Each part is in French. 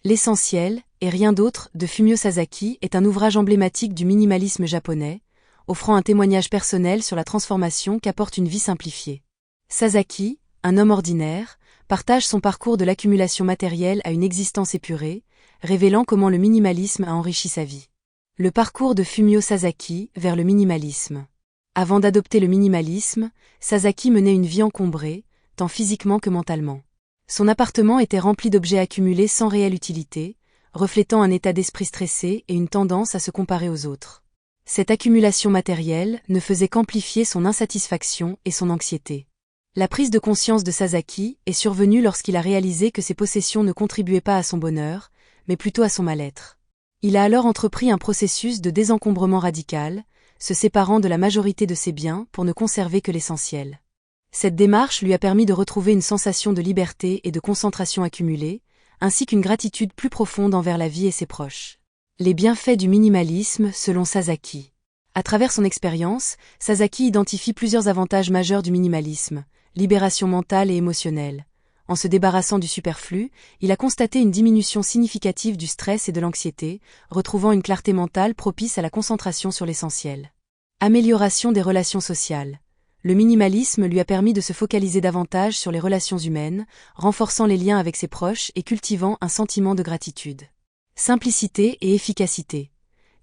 L'essentiel, et rien d'autre, de Fumio Sasaki est un ouvrage emblématique du minimalisme japonais, offrant un témoignage personnel sur la transformation qu'apporte une vie simplifiée. Sasaki, un homme ordinaire, partage son parcours de l'accumulation matérielle à une existence épurée, révélant comment le minimalisme a enrichi sa vie. Le parcours de Fumio Sasaki vers le minimalisme. Avant d'adopter le minimalisme, Sasaki menait une vie encombrée, tant physiquement que mentalement. Son appartement était rempli d'objets accumulés sans réelle utilité, reflétant un état d'esprit stressé et une tendance à se comparer aux autres. Cette accumulation matérielle ne faisait qu'amplifier son insatisfaction et son anxiété. La prise de conscience de Sasaki est survenue lorsqu'il a réalisé que ses possessions ne contribuaient pas à son bonheur, mais plutôt à son mal-être. Il a alors entrepris un processus de désencombrement radical, se séparant de la majorité de ses biens pour ne conserver que l'essentiel. Cette démarche lui a permis de retrouver une sensation de liberté et de concentration accumulée, ainsi qu'une gratitude plus profonde envers la vie et ses proches. Les bienfaits du minimalisme selon Sasaki. À travers son expérience, Sasaki identifie plusieurs avantages majeurs du minimalisme: libération mentale et émotionnelle. En se débarrassant du superflu, il a constaté une diminution significative du stress et de l'anxiété, retrouvant une clarté mentale propice à la concentration sur l'essentiel. Amélioration des relations sociales. Le minimalisme lui a permis de se focaliser davantage sur les relations humaines, renforçant les liens avec ses proches et cultivant un sentiment de gratitude. Simplicité et efficacité.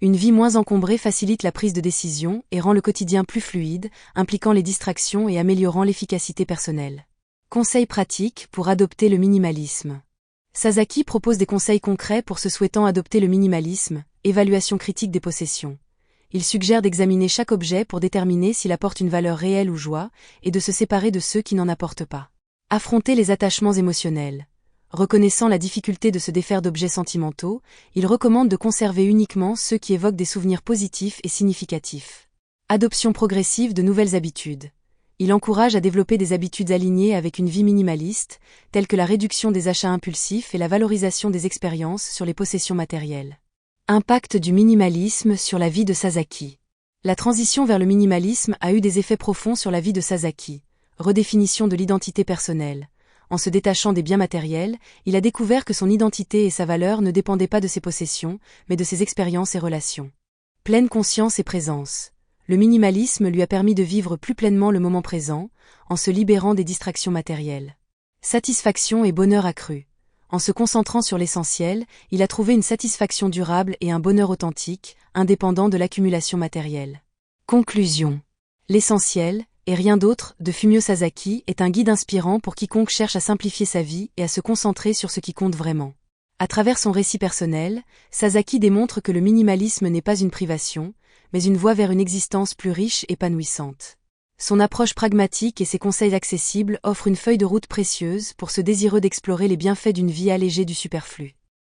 Une vie moins encombrée facilite la prise de décision et rend le quotidien plus fluide, impliquant les distractions et améliorant l'efficacité personnelle. Conseils pratiques pour adopter le minimalisme. Sasaki propose des conseils concrets pour ceux souhaitant adopter le minimalisme: évaluation critique des possessions. Il suggère d'examiner chaque objet pour déterminer s'il apporte une valeur réelle ou joie, et de se séparer de ceux qui n'en apportent pas. Affronter les attachements émotionnels. Reconnaissant la difficulté de se défaire d'objets sentimentaux, il recommande de conserver uniquement ceux qui évoquent des souvenirs positifs et significatifs. Adoption progressive de nouvelles habitudes. Il encourage à développer des habitudes alignées avec une vie minimaliste, telles que la réduction des achats impulsifs et la valorisation des expériences sur les possessions matérielles. Impact du minimalisme sur la vie de Sasaki. La transition vers le minimalisme a eu des effets profonds sur la vie de Sasaki. Redéfinition de l'identité personnelle. En se détachant des biens matériels, il a découvert que son identité et sa valeur ne dépendaient pas de ses possessions, mais de ses expériences et relations. Pleine conscience et présence. Le minimalisme lui a permis de vivre plus pleinement le moment présent, en se libérant des distractions matérielles. Satisfaction et bonheur accru. En se concentrant sur l'essentiel, il a trouvé une satisfaction durable et un bonheur authentique, indépendant de l'accumulation matérielle. Conclusion. L'essentiel, et rien d'autre, de Fumio Sasaki est un guide inspirant pour quiconque cherche à simplifier sa vie et à se concentrer sur ce qui compte vraiment. À travers son récit personnel, Sasaki démontre que le minimalisme n'est pas une privation, mais une voie vers une existence plus riche et épanouissante. Son approche pragmatique et ses conseils accessibles offrent une feuille de route précieuse pour ceux désireux d'explorer les bienfaits d'une vie allégée du superflu.